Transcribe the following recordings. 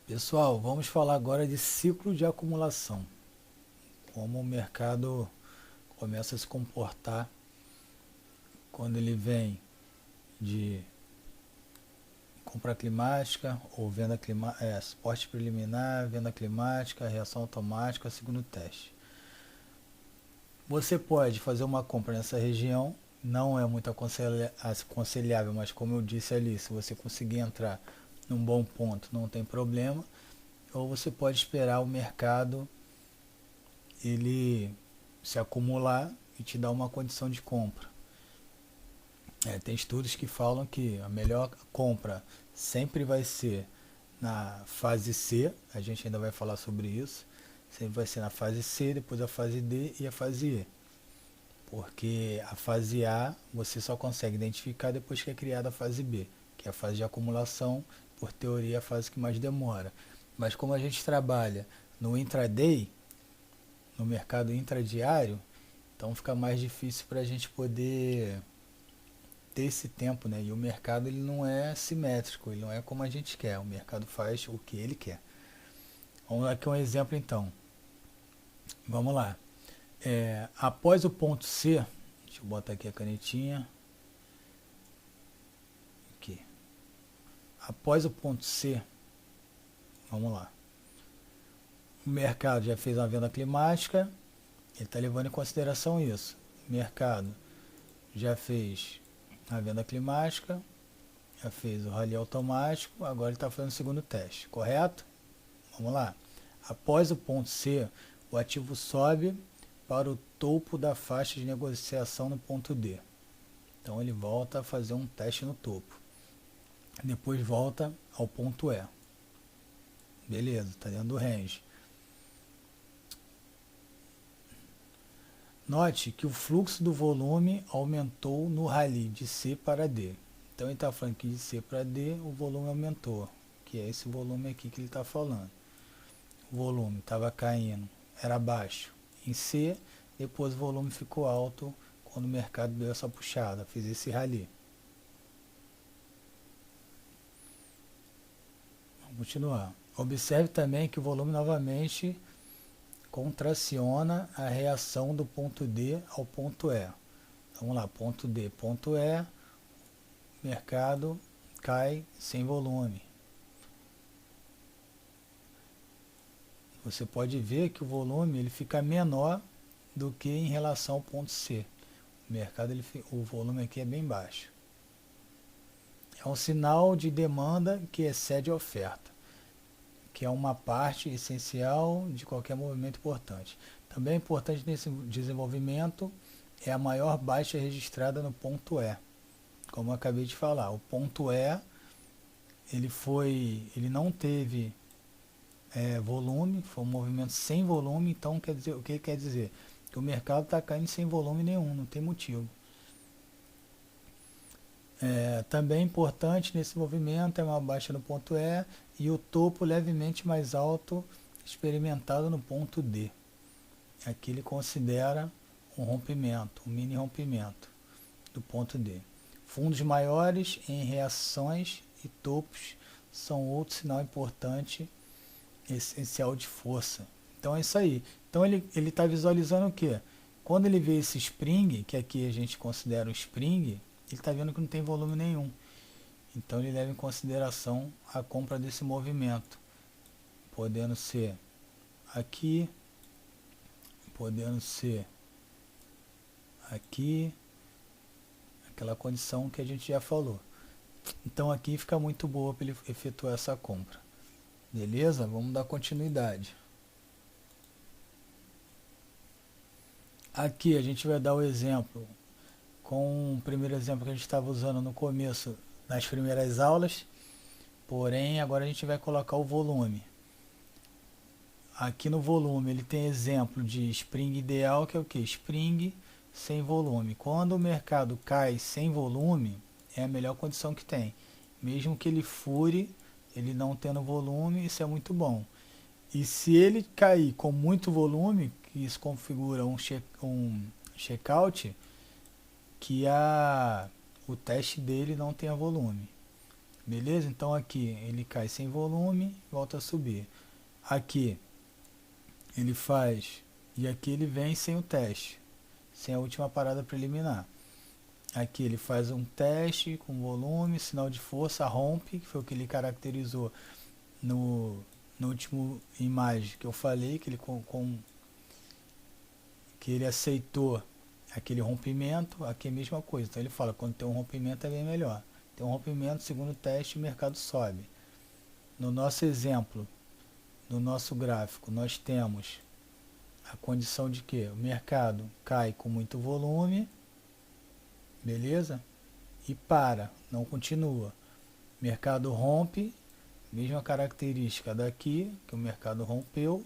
Pessoal, vamos falar agora de ciclo de acumulação. Como o mercado começa a se comportar quando ele vem de compra climática ou venda climática, suporte preliminar, venda climática, reação automática, segundo teste. Você pode fazer uma compra nessa região, não é muito aconselhável, mas como eu disse ali, se você conseguir entrar num bom ponto, não tem problema. Ou você pode esperar o mercado ele se acumular e te dar uma condição de compra. Tem estudos que falam que a melhor compra sempre vai ser na fase C, a gente ainda vai falar sobre isso, sempre vai ser na fase C, depois a fase D e a fase E. Porque a fase A você só consegue identificar depois que é criada a fase B, que é a fase de acumulação, por teoria é a fase que mais demora. Mas como a gente trabalha no intraday, no mercado intradiário, então fica mais difícil para a gente poder ter esse tempo, né? E o mercado ele não é simétrico, ele não é como a gente quer. O mercado faz o que ele quer. Vamos aqui um exemplo então. Vamos lá. Após o ponto C, deixa eu botar aqui a canetinha. Aqui. Após o ponto C, vamos lá. O mercado já fez uma venda climática, ele está levando em consideração isso. O mercado já fez a venda climática, já fez o rally automático, agora ele está fazendo o segundo teste, correto? Vamos lá. Após o ponto C, o ativo sobe para o topo da faixa de negociação no ponto D. Então ele volta a fazer um teste no topo. Depois volta ao ponto E. Beleza, está dentro do range. Note que o fluxo do volume aumentou no rally de C para D. Então ele está falando que de C para D o volume aumentou, que é esse volume aqui que ele está falando. O volume estava caindo, era baixo em C, depois o volume ficou alto quando o mercado deu essa puxada, fez esse rally. Vamos continuar. Observe também que o volume novamente contraciona a reação do ponto D ao ponto E. Vamos lá, ponto D, ponto E, mercado cai sem volume. Você pode ver que o volume ele fica menor do que em relação ao ponto C. O mercado, o volume aqui é bem baixo. É um sinal de demanda que excede a oferta, que é uma parte essencial de qualquer movimento importante. Também importante nesse desenvolvimento é a maior baixa registrada no ponto E. Como eu acabei de falar, o ponto E ele não teve volume, foi um movimento sem volume, então quer dizer, o que quer dizer? Que o mercado está caindo sem volume nenhum, não tem motivo. Também importante nesse movimento é uma baixa no ponto E e o topo levemente mais alto experimentado no ponto D. Aqui ele considera um rompimento, um mini rompimento do ponto D. Fundos maiores em reações e topos são outro sinal importante, essencial de força. Então é isso aí. Então ele está visualizando o que? Quando ele vê esse spring, que aqui a gente considera o spring, ele está vendo que não tem volume nenhum. Então ele leva em consideração a compra desse movimento, podendo ser aqui, podendo ser aqui, aquela condição que a gente já falou. Então aqui fica muito boa para ele efetuar essa compra. Beleza? Vamos dar continuidade. Aqui a gente vai dar o exemplo com o primeiro exemplo que a gente estava usando no começo, nas primeiras aulas, porém agora a gente vai colocar o volume. Aqui no volume ele tem exemplo de spring ideal, que é o que? Spring sem volume. Quando o mercado cai sem volume, é a melhor condição que tem. Mesmo que ele fure, ele não tendo volume, isso é muito bom. E se ele cair com muito volume, que isso configura um checkout, que o teste dele não tenha volume. Beleza? Então aqui ele cai sem volume, volta a subir. Aqui ele faz, e aqui ele vem sem o teste, sem a última parada preliminar. Aqui ele faz um teste com volume, sinal de força, rompe, que foi o que ele caracterizou no último imagem que eu falei, que ele, que ele aceitou aquele rompimento. Aqui é a mesma coisa. Então ele fala, quando tem um rompimento é bem melhor. Tem um rompimento, segundo teste, o mercado sobe. No nosso exemplo, no nosso gráfico, nós temos a condição de que o mercado cai com muito volume, beleza? E para, não continua. Mercado rompe, mesma característica daqui, que o mercado rompeu.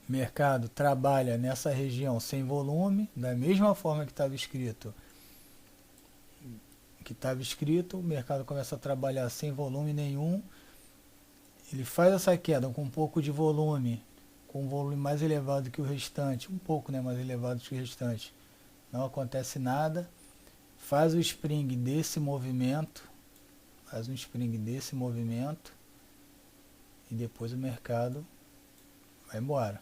Mercado trabalha nessa região sem volume, da mesma forma que estava escrito. O mercado começa a trabalhar sem volume nenhum. Ele faz essa queda com um pouco de volume, com um volume mais elevado que o restante, um pouco, né, mais elevado que o restante. Não acontece nada. Faz o spring desse movimento, e depois o mercado vai embora.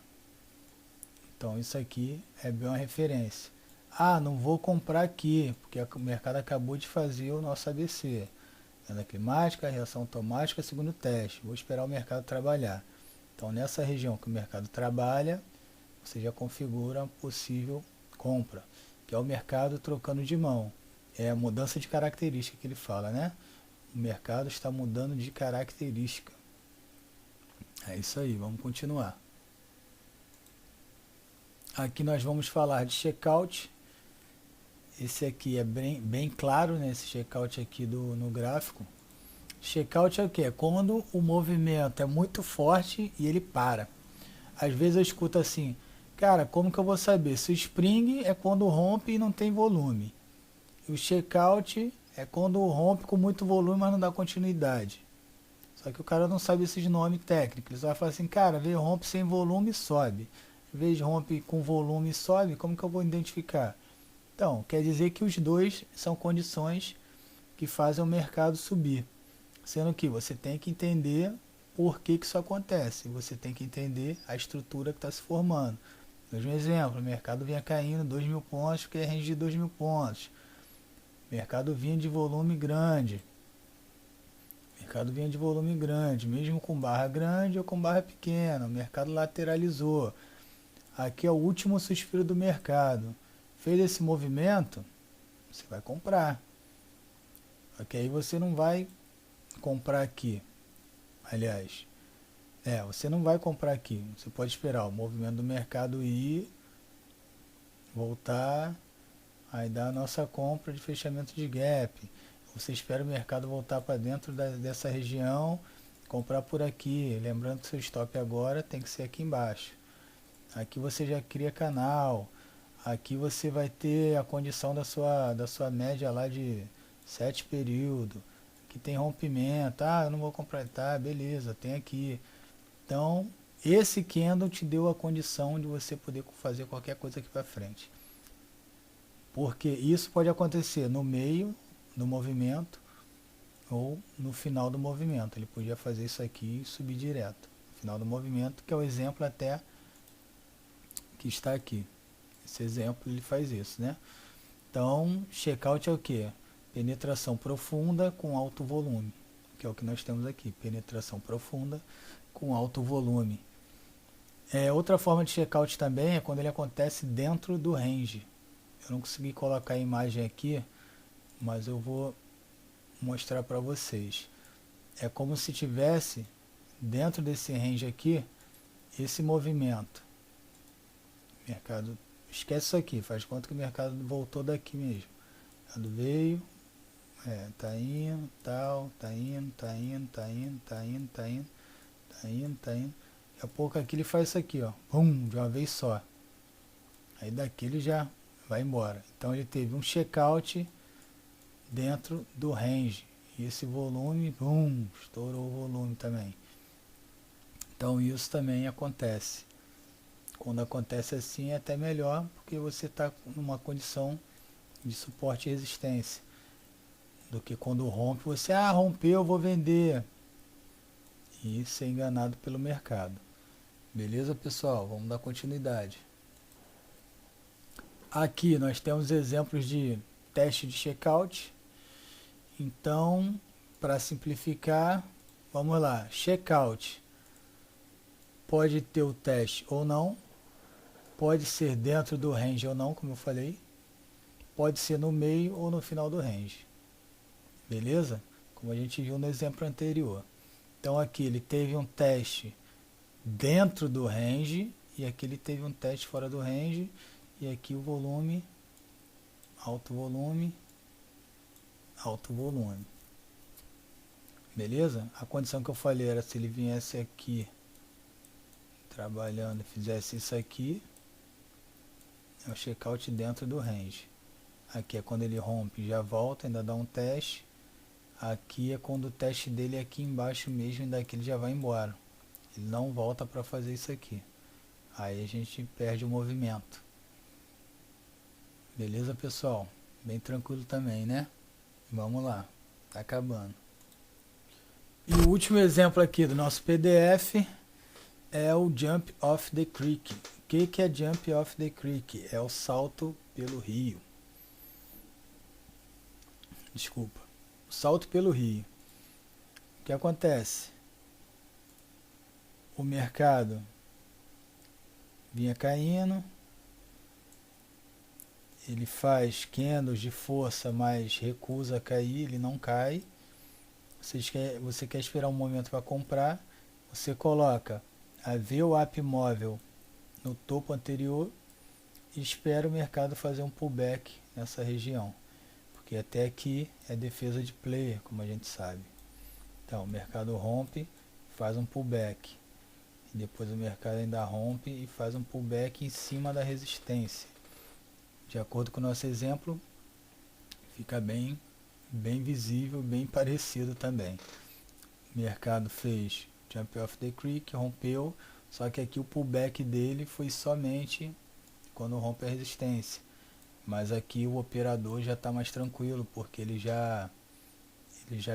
Então isso aqui é bem uma referência. Ah, não vou comprar aqui, porque o mercado acabou de fazer o nosso ABC. Venda climática, reação automática, segundo teste. Vou esperar o mercado trabalhar. Então nessa região que o mercado trabalha, você já configura a possível compra, que é o mercado trocando de mão. É a mudança de característica que ele fala, né? O mercado está mudando de característica. É isso aí, vamos continuar. Aqui nós vamos falar de checkout. Esse aqui é bem claro, né? Esse checkout aqui no gráfico. Checkout é o que? É quando o movimento é muito forte e ele para. Às vezes eu escuto assim, cara, como que eu vou saber? Se o spring é quando rompe e não tem volume. E o checkout é quando rompe com muito volume, mas não dá continuidade. Só que o cara não sabe esses nomes técnicos. Ele só vai falar assim, cara, veio rompe sem volume e sobe. Em vez de rompe com volume e sobe, como que eu vou identificar? Então, quer dizer que os dois são condições que fazem o mercado subir. Sendo que você tem que entender por que isso acontece. Você tem que entender a estrutura que está se formando. Mesmo exemplo, o mercado vinha caindo 2.000 pontos, porque é range de 2.000 pontos. Mercado vinha de volume grande. Mesmo com barra grande ou com barra pequena. O mercado lateralizou. Aqui é o último suspiro do mercado. Fez esse movimento, você vai comprar. Ok? Aí você não vai comprar aqui. Aliás, você não vai comprar aqui. Você pode esperar o movimento do mercado ir, voltar, aí dar a nossa compra de fechamento de gap. Você espera o mercado voltar para dentro dessa região, comprar por aqui. Lembrando que seu stop agora tem que ser aqui embaixo. Aqui você já cria canal. Aqui você vai ter a condição da sua média lá de 7 períodos. Aqui tem rompimento. Ah, eu não vou comprar. Tá, beleza, tem aqui. Então, esse candle te deu a condição de você poder fazer qualquer coisa aqui para frente. Porque isso pode acontecer no meio do movimento ou no final do movimento. Ele podia fazer isso aqui e subir direto. No final do movimento, que é o exemplo até que está aqui. Esse exemplo ele faz isso, né? Então, checkout é o que? Penetração profunda com alto volume, que é o que nós temos aqui. Penetração profunda com alto volume. Outra forma de checkout também é quando ele acontece dentro do range. Eu não consegui colocar a imagem aqui, mas eu vou mostrar para vocês. É como se tivesse dentro desse range aqui esse movimento. Mercado, esquece isso aqui, faz conta que o mercado voltou daqui mesmo. O mercado veio, tá indo, tal, tá indo. Daqui a pouco aqui ele faz isso aqui, ó, pum, de uma vez só. Aí daqui ele já vai embora. Então ele teve um checkout dentro do range. E esse volume, pum, estourou o volume também. Então isso também acontece. Quando acontece assim é até melhor, porque você está numa condição de suporte e resistência. do que quando rompe, você, rompeu, vou vender. E ser enganado pelo mercado. Beleza, pessoal? Vamos dar continuidade. Aqui nós temos exemplos de teste de checkout. Então, para simplificar, vamos lá. Checkout pode ter o teste ou não. Pode ser dentro do range ou não, como eu falei. Pode ser no meio ou no final do range. Beleza? Como a gente viu no exemplo anterior. Então aqui ele teve um teste dentro do range e aqui ele teve um teste fora do range e aqui o volume, alto volume, alto volume. Beleza? A condição que eu falei era se ele viesse aqui trabalhando e fizesse isso aqui, é o checkout dentro do range. Aqui é quando ele rompe, já volta, ainda dá um teste. Aqui é quando o teste dele é aqui embaixo mesmo e daqui ele já vai embora. Ele não volta para fazer isso aqui. Aí a gente perde o movimento. Beleza, pessoal? Bem tranquilo também, né? Vamos lá. Tá acabando. E o último exemplo aqui do nosso PDF é o Jump Off the Creek. O que é Jump Off the Creek? É o salto pelo rio. Desculpa. O salto pelo rio. O que acontece? O mercado vinha caindo, ele faz candles de força, mas recusa a cair, ele não cai. Você quer esperar um momento para comprar, você coloca a VWAP móvel no topo anterior e espera o mercado fazer um pullback nessa região, porque até aqui é defesa de player, como a gente sabe. Então o mercado rompe, faz um pullback. Depois o mercado ainda rompe e faz um pullback em cima da resistência. De acordo com o nosso exemplo, fica bem visível, bem parecido também. O mercado fez Jump Off the Creek, rompeu, só que aqui o pullback dele foi somente quando rompe a resistência. Mas aqui o operador já está mais tranquilo, porque ele já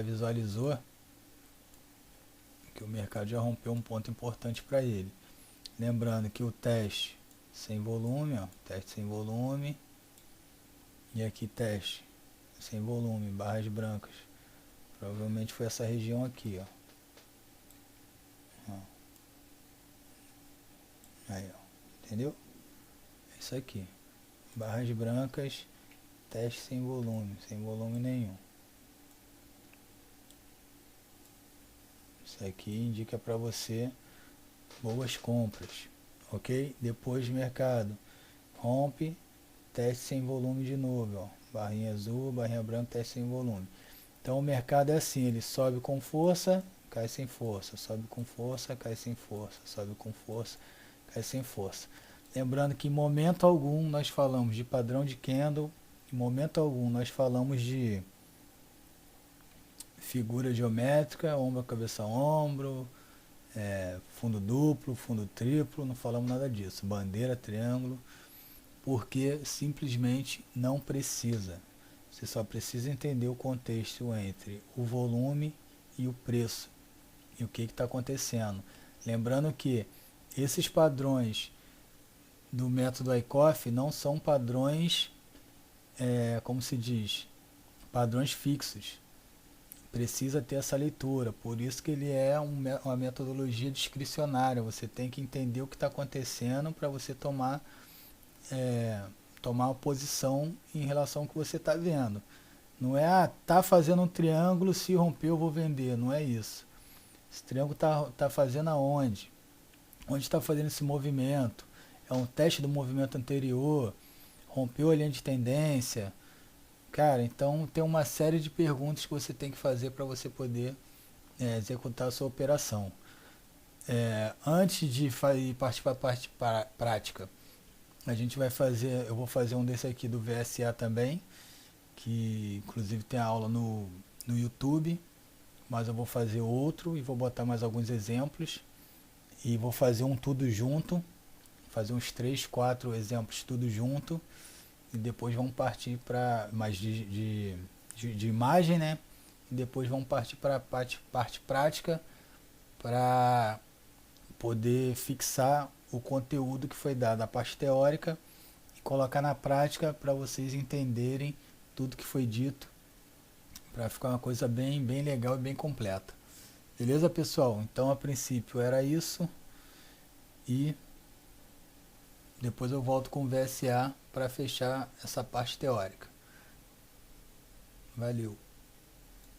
visualizou que o mercado já rompeu um ponto importante para ele. Lembrando que o teste sem volume, ó, teste sem volume, e aqui teste sem volume, barras brancas, provavelmente foi essa região aqui, ó. Aí, ó, entendeu? É isso aqui, barras brancas, teste sem volume nenhum. Isso aqui indica para você boas compras, ok? Depois de mercado, rompe, teste sem volume de novo, ó. Barrinha azul, barrinha branca, teste sem volume. Então o mercado é assim, ele sobe com força, cai sem força, sobe com força, cai sem força, sobe com força, cai sem força. Lembrando que em momento algum nós falamos de padrão de candle, em momento algum nós falamos de figura geométrica, ombro, cabeça, ombro, fundo duplo, fundo triplo, não falamos nada disso, bandeira, triângulo, porque simplesmente não precisa. Você só precisa entender o contexto entre o volume e o preço e o que está acontecendo. Lembrando que esses padrões do método Wyckoff não são padrões, como se diz, padrões fixos. Precisa ter essa leitura, por isso que ele é uma metodologia discricionária. Você tem que entender o que está acontecendo para você tomar uma posição em relação ao que você está vendo. Não é, tá fazendo um triângulo, se romper eu vou vender, não é isso. Esse triângulo tá fazendo aonde? Onde está fazendo esse movimento? É um teste do movimento anterior? Rompeu a linha de tendência? Cara, então tem uma série de perguntas que você tem que fazer para você poder executar a sua operação. Antes de partir para a parte prática, eu vou fazer um desse aqui do VSA também, que inclusive tem aula no YouTube, mas eu vou fazer outro e vou botar mais alguns exemplos e vou fazer um tudo junto, fazer uns 3, 4 exemplos tudo junto e depois vamos partir para mais de de imagem, né? E depois vamos partir para a parte prática para poder fixar o conteúdo que foi dado, a parte teórica, e colocar na prática para vocês entenderem tudo que foi dito, para ficar uma coisa bem legal e bem completa. Beleza, pessoal? Então, a princípio era isso e depois eu volto com o VSA para fechar essa parte teórica. Valeu!